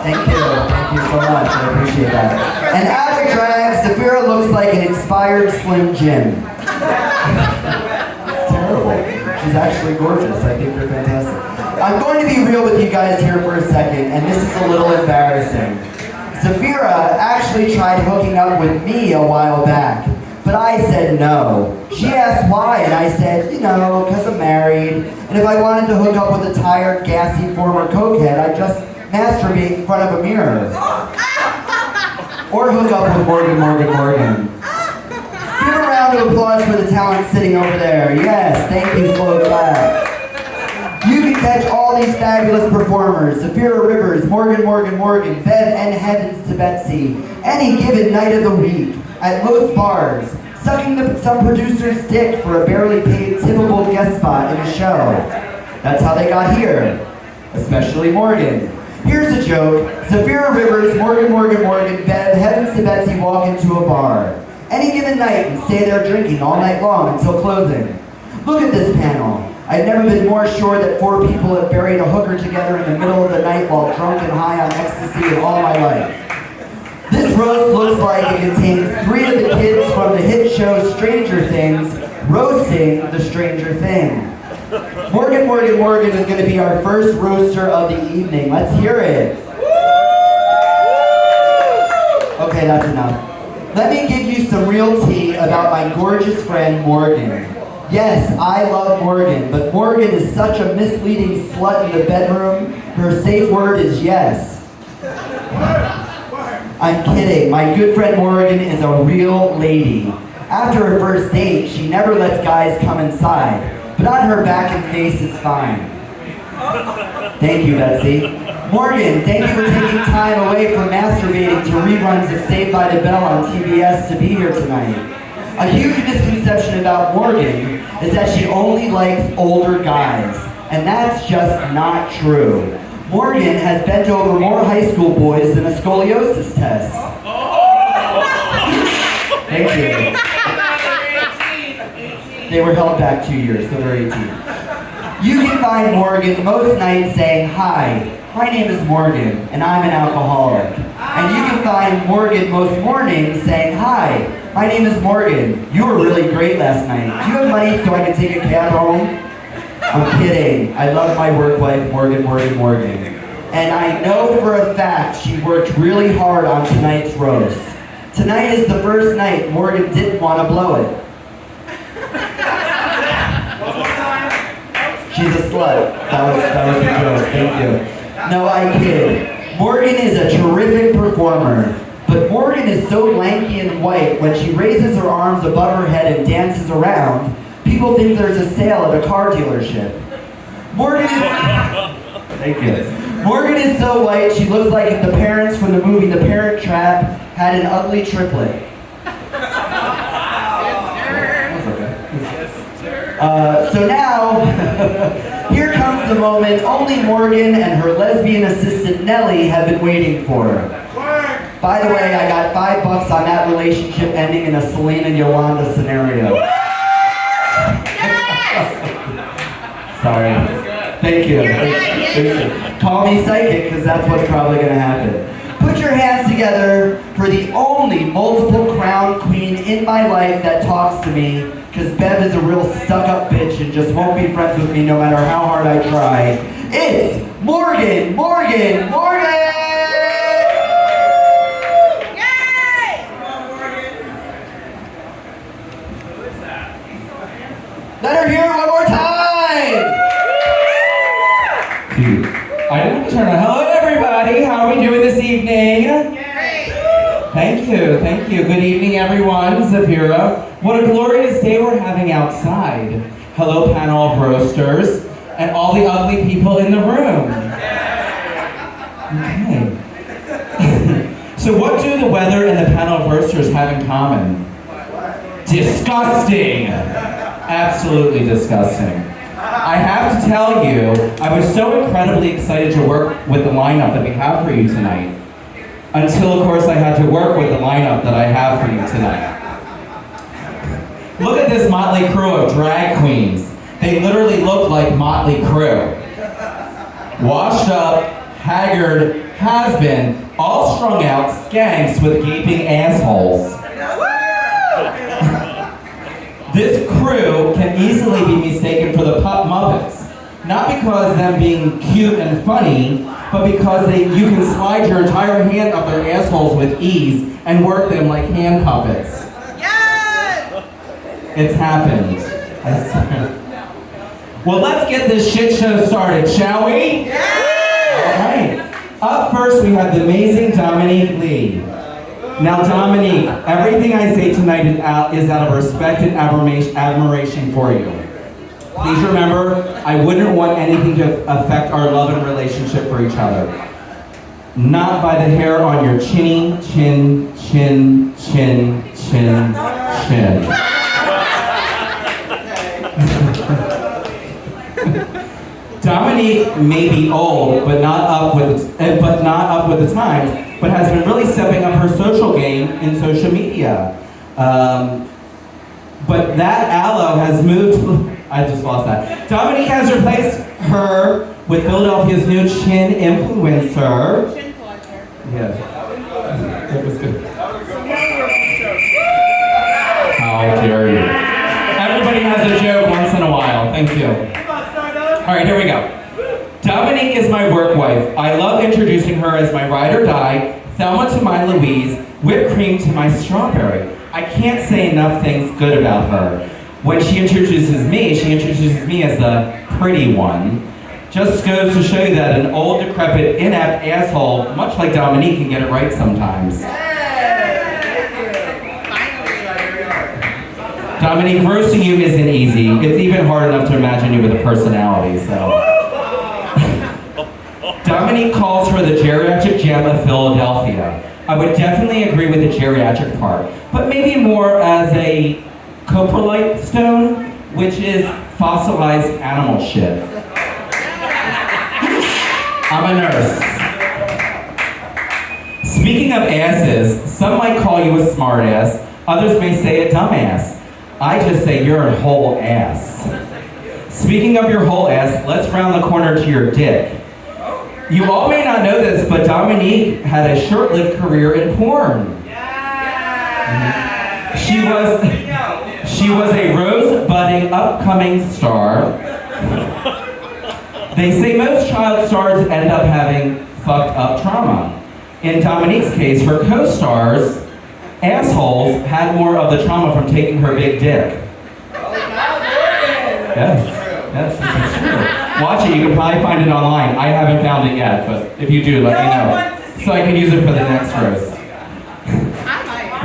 Thank you so much, I appreciate that. And out of drag, Zafira looks like an inspired Slim Jim. It's terrible. She's actually gorgeous, I think you're fantastic. I'm going to be real with you guys here for a second, and this is a little embarrassing. Zafira actually tried hooking up with me a while back, but I said no. She asked why, and I said, you know, because I'm married, and if I wanted to hook up with a tired, gassy former cokehead, I'd just masturbate in front of a mirror. Or hook up with Morgan. Give a round of applause for the talent sitting over there. Yes, thank you, slow clap. You can catch all these fabulous performers, Zafira Rivers, Morgan, Bev and Heavens to Betsy, any given night of the week, at most bars, sucking some producer's dick for a barely paid tippable guest spot in a show. That's how they got here, especially Morgan. Here's a joke. Zafira Rivers, Morgan, Bev, Heavens to Betsy walk into a bar. Any given night and stay there drinking all night long until closing. Look at this panel. I've never been more sure that 4 people have buried a hooker together in the middle of the night while drunk and high on ecstasy in all my life. This roast looks like it contains 3 of the kids from the hit show Stranger Things roasting the Stranger Thing. Morgan is going to be our first roaster of the evening. Let's hear it. Okay, that's enough. Let me give you some real tea about my gorgeous friend Morgan. Yes, I love Morgan, but Morgan is such a misleading slut in the bedroom. Her safe word is yes. I'm kidding. My good friend Morgan is a real lady. After her first date, she never lets guys come inside. But on her back and face, it's fine. Thank you, Betsy. Morgan, thank you for taking time away from masturbating to reruns of Saved by the Bell on TBS to be here tonight. A huge misconception about Morgan is that she only likes older guys, and that's just not true. Morgan has bent over more high school boys than a scoliosis test. Thank you. They were held back 2 years, so they're 18. You can find Morgan most nights saying, "Hi, my name is Morgan, and I'm an alcoholic." And you can find Morgan most mornings saying, "Hi, my name is Morgan. You were really great last night. Do you have money so I can take a cab home?" I'm kidding. I love my work wife, Morgan. And I know for a fact she worked really hard on tonight's roast. Tonight is the first night Morgan didn't want to blow it. She's a slut. That was the joke. Thank you. No, I kid. Morgan is a terrific performer, but Morgan is so lanky and white when she raises her arms above her head and dances around, people think there's a sale at a car dealership. Thank you. Morgan is so white, she looks like if the parents from the movie The Parent Trap had an ugly triplet. So now, here comes the moment only Morgan and her lesbian assistant Nellie have been waiting for. By the way, I got $5 on that relationship ending in a Selena and Yolanda scenario. Sorry. Thank you. Call me psychic, because that's what's probably going to happen. Put your hands together for the only multiple crown queen in my life that talks to me, because Bev is a real stuck-up bitch and just won't be friends with me no matter how hard I try. It's Morgan! Yay! Let her hear it one more time! Dude, I didn't turn on. Hello, everybody. How are we doing this evening? Thank you. Good evening, everyone. Zafira. What a glorious day we're having outside. Hello, panel of roasters, and all the ugly people in the room. Okay. So what do the weather and the panel of roasters have in common? Disgusting. Absolutely disgusting. I have to tell you, I was so incredibly excited to work with the lineup that we have for you tonight. Until, of course, I had to work with the lineup that I have for you tonight. Look at this motley crew of drag queens. They literally look like Motley Crue. Washed up, haggard has-been, all strung out skanks with gaping assholes. This crew can easily be mistaken for the Pup Muppets. Not because of them being cute and funny, but because you can slide your entire hand up their assholes with ease and work them like hand puppets. Yes! It's happened. I swear. Well, let's get this shit show started, shall we? Yes! All right. Up first, we have the amazing Dominique Lee. Now, Dominique, everything I say tonight is out of respect and admiration for you. Please remember, I wouldn't want anything to affect our love and relationship for each other. Not by the hair on your chinny, chin, chin, chin, chin, chin. Dominique may be old, but not up with the times, but has been really stepping up her social game in social media. But that aloe has moved. I just lost that. Dominique has replaced her with Philadelphia's new chin influencer. Chin fluencer. Yeah. That was good. How dare you. Everybody has a joke once in a while. Thank you. All right, here we go. Dominique is my work wife. I love introducing her as my ride or die, Thelma to my Louise, whipped cream to my strawberry. I can't say enough things good about her. When she introduces me as the pretty one. Just goes to show you that an old, decrepit, inept asshole, much like Dominique, can get it right sometimes. Dominique, roasting you isn't easy. It's even hard enough to imagine you with a personality, so. Dominique calls her the geriatric gem of Philadelphia. I would definitely agree with the geriatric part, but maybe more as a coprolite stone, which is fossilized animal shit. I'm a nurse. Speaking of asses, some might call you a smart ass, others may say a dumbass. I just say you're a whole ass. Speaking of your whole ass, let's round the corner to your dick. You all may not know this, but Dominique had a short-lived career in porn. She was a rose-budding, upcoming star. They say most child stars end up having fucked up trauma. In Dominique's case, her co-stars, assholes, had more of the trauma from taking her big dick. Yes, this is true. Watch it, you can probably find it online. I haven't found it yet, but if you do, let me know. So I can use it for the next roast.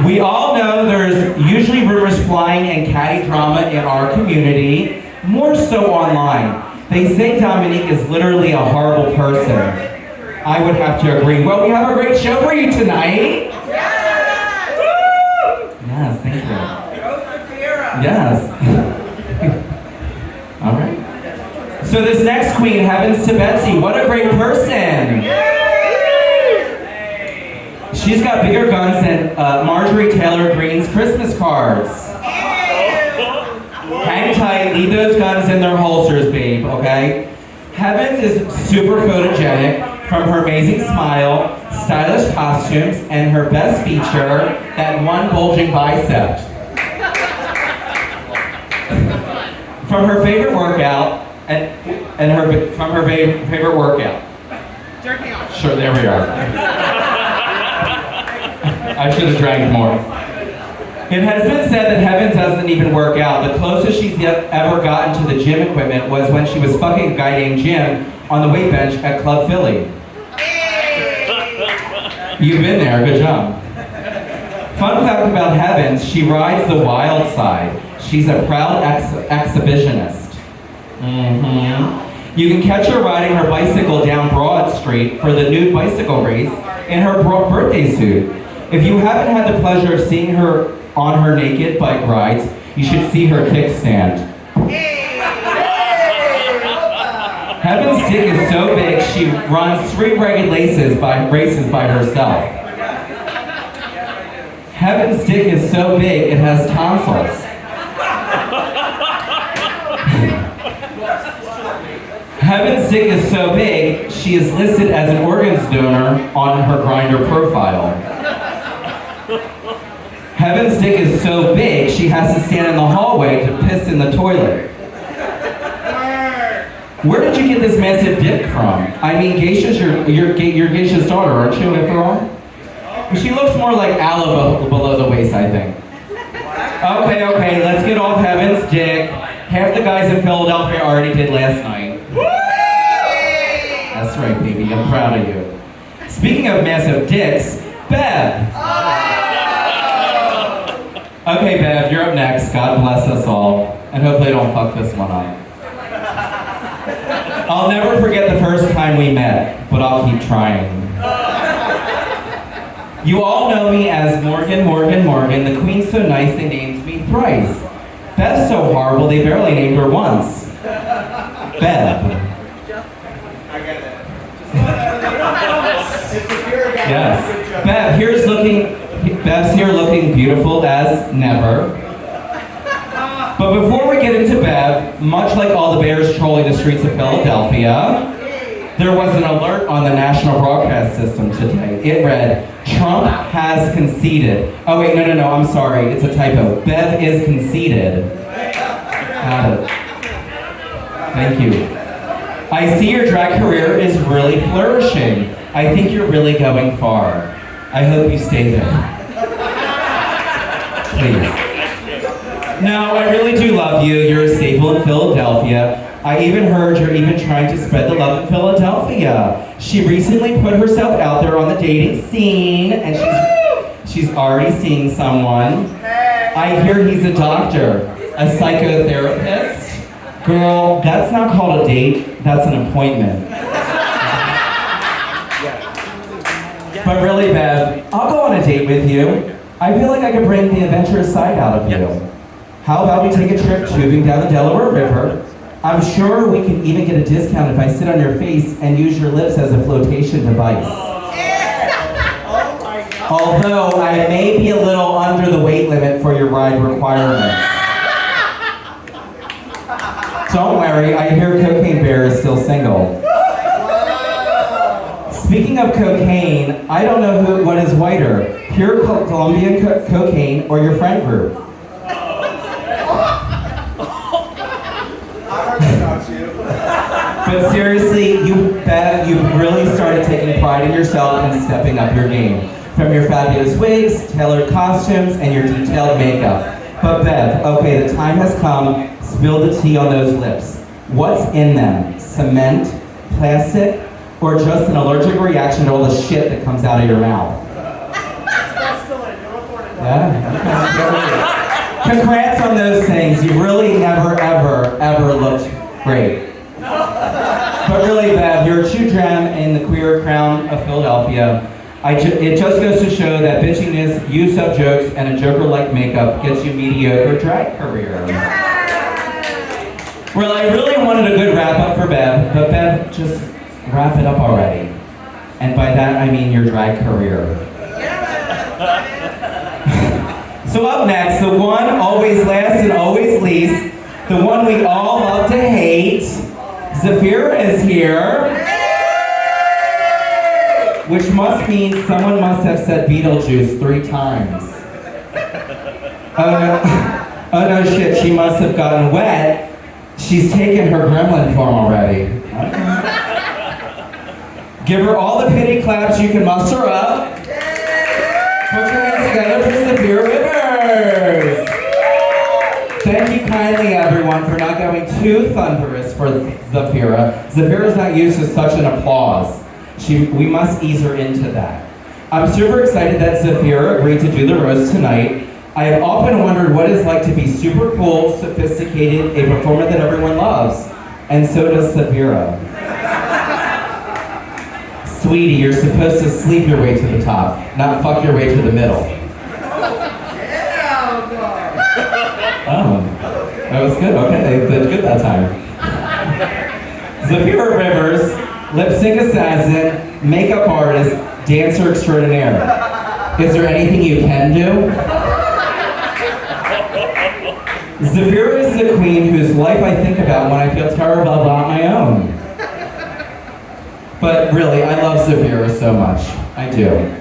We all know there's usually rumors flying and catty drama in our community, more so online. They say Dominique is literally a horrible person. I would have to agree. Well, we have a great show for you tonight. Yes, thank you. Yes. All right. So this next queen, heavens to Betsy, what a great person. She's got bigger guns than Marjorie Taylor Greene's Christmas cards. Hang tight, leave those guns in their holsters, babe, okay? Heavens is super photogenic from her amazing smile, stylish costumes, and her best feature, that one bulging bicep. From her favorite workout, favorite workout. Jerking off. Sure, there we are. I should have drank more. It has been said that Heaven doesn't even work out. The closest she's ever gotten to the gym equipment was when she was fucking a guy named Jim on the weight bench at Club Philly. You've been there, good job. Fun fact about Heavens, she rides the wild side. She's a proud exhibitionist. You can catch her riding her bicycle down Broad Street for the nude bicycle race in her birthday suit. If you haven't had the pleasure of seeing her on her naked bike rides, you should see her kickstand. Heaven's dick is so big, she runs 3 ragged races by herself. Heaven's dick is so big, it has tonsils. Heaven's dick is so big, she is listed as an organs donor on her Grindr profile. Heaven's dick is so big, she has to stand in the hallway to piss in the toilet. Where did you get this massive dick from? I mean, Geisha's your Geisha's daughter, aren't you, after all? She looks more like aloe below the waist, I think. Okay, let's get off Heaven's dick. Half the guys in Philadelphia already did last night. That's right, baby, I'm proud of you. Speaking of massive dicks, Bev. Okay, Bev, you're up next. God bless us all. And hopefully I don't fuck this one up. I'll never forget the first time we met, but I'll keep trying. You all know me as Morgan, the queen's so nice they named me thrice. Bev's so horrible they barely named her once. Bev. I get it. Yes. Bev, Bev's here looking beautiful as never. But before we get into Bev, much like all the bears trolling the streets of Philadelphia, there was an alert on the national broadcast system today. It read, Trump has conceded. Oh wait, no, I'm sorry, it's a typo. Bev is conceded. Got it. Thank you. I see your drag career is really flourishing. I think you're really going far. I hope you stay there. Please. No, I really do love you. You're a staple in Philadelphia. I even heard you're even trying to spread the love in Philadelphia. She recently put herself out there on the dating scene, and she's already seeing someone. I hear he's a doctor, a psychotherapist. Girl, that's not called a date, that's an appointment. But really, Bev, I'll go on a date with you. I feel like I could bring the adventurous side out of you. How about we take a trip tubing down the Delaware River? I'm sure we can even get a discount if I sit on your face and use your lips as a flotation device. Although I may be a little under the weight limit for your ride requirements. Don't worry, I hear Cocaine Bear is still single. Speaking of cocaine, I don't know what is whiter, pure Colombian cocaine or your friend group. But seriously, Bev, you've really started taking pride in yourself and stepping up your game. From your fabulous wigs, tailored costumes, and your detailed makeup. But Bev, okay, the time has come. Spill the tea on those lips. What's in them? Cement? Plastic? Or just an allergic reaction to all the shit that comes out of your mouth? Yeah? Okay. Congrats on those things. You really never, ever looked great. But really, Bev, you're a true gem in the queer crown of Philadelphia. It just goes to show that bitchiness, use of jokes, and a joker-like makeup gets you mediocre drag career. Well, I really wanted a good wrap-up for Bev, but Bev, just wrap it up already. And by that, I mean your drag career. So up next, the one always last and always least, the one we all love to hate, Zafira is here. Which must mean someone must have said Beetlejuice 3 times. Oh no shit, she must have gotten wet. She's taken her gremlin form already. Give her all the pity claps you can muster up. Put your hands together for Zafira Rivers. Thank you kindly, everyone, for not going too thunderous for Zafira. Zafira's not used to such an applause. We must ease her into that. I'm super excited that Zafira agreed to do the roast tonight. I have often wondered what it's like to be super cool, sophisticated, a performer that everyone loves. And so does Zafira. Sweetie, you're supposed to sleep your way to the top, not fuck your way to the middle. Oh, that was good. Okay, they did good that time. Zafira Rivers, lip sync assassin, makeup artist, dancer extraordinaire. Is there anything you can do? Zafira is the queen whose life I think about when I feel terrible about my own. But really, I love Zafira so much. I do.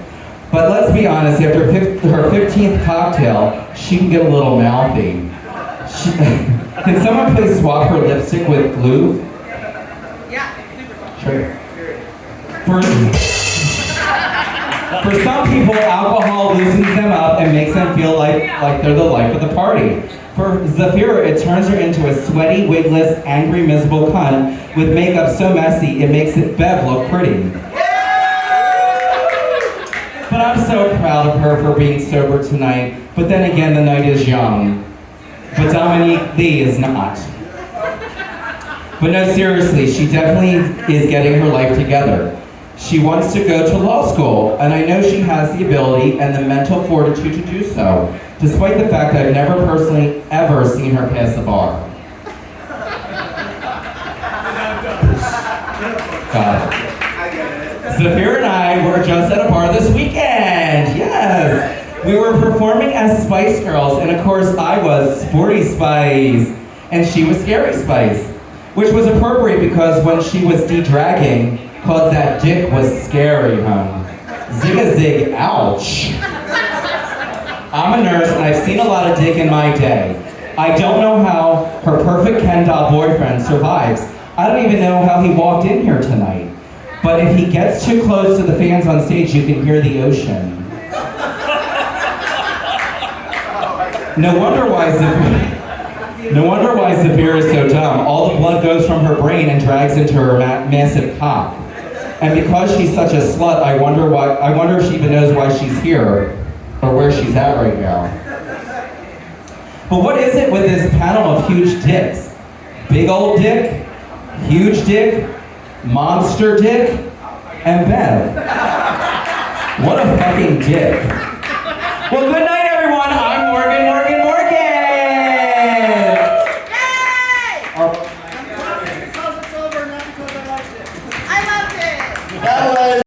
But let's be honest, after her 15th cocktail, she can get a little mouthy. Can someone please swap her lipstick with glue? Yeah. Sure. For some people, alcohol loosens them up and makes them feel like they're the life of the party. For Zafira, it turns her into a sweaty, wigless, angry, miserable cunt with makeup so messy it makes Bev look pretty. But I'm so proud of her for being sober tonight. But then again, the night is young. But Dominique Lee is not. But no, seriously, she definitely is getting her life together. She wants to go to law school, and I know she has the ability and the mental fortitude to do so, despite the fact I've never personally ever seen her pass the bar. Got it. Zafira and I were just at a bar this weekend. Yes. We were performing as Spice Girls, and of course I was Sporty Spice, and she was Scary Spice, which was appropriate because when she was de-dragging, cause that dick was scary, huh? Zig-a-zig, ouch. I'm a nurse and I've seen a lot of dick in my day. I don't know how her perfect Ken doll boyfriend survives. I don't even know how he walked in here tonight. But if he gets too close to the fans on stage, you can hear the ocean. No wonder why Zafira is so dumb. All the blood goes from her brain and drags into her massive cock. And because she's such a slut, I wonder if she even knows why she's here or where she's at right now. But what is it with this panel of huge dicks? Big old dick, huge dick, monster dick, and Bev. What a fucking dick. Well, good night.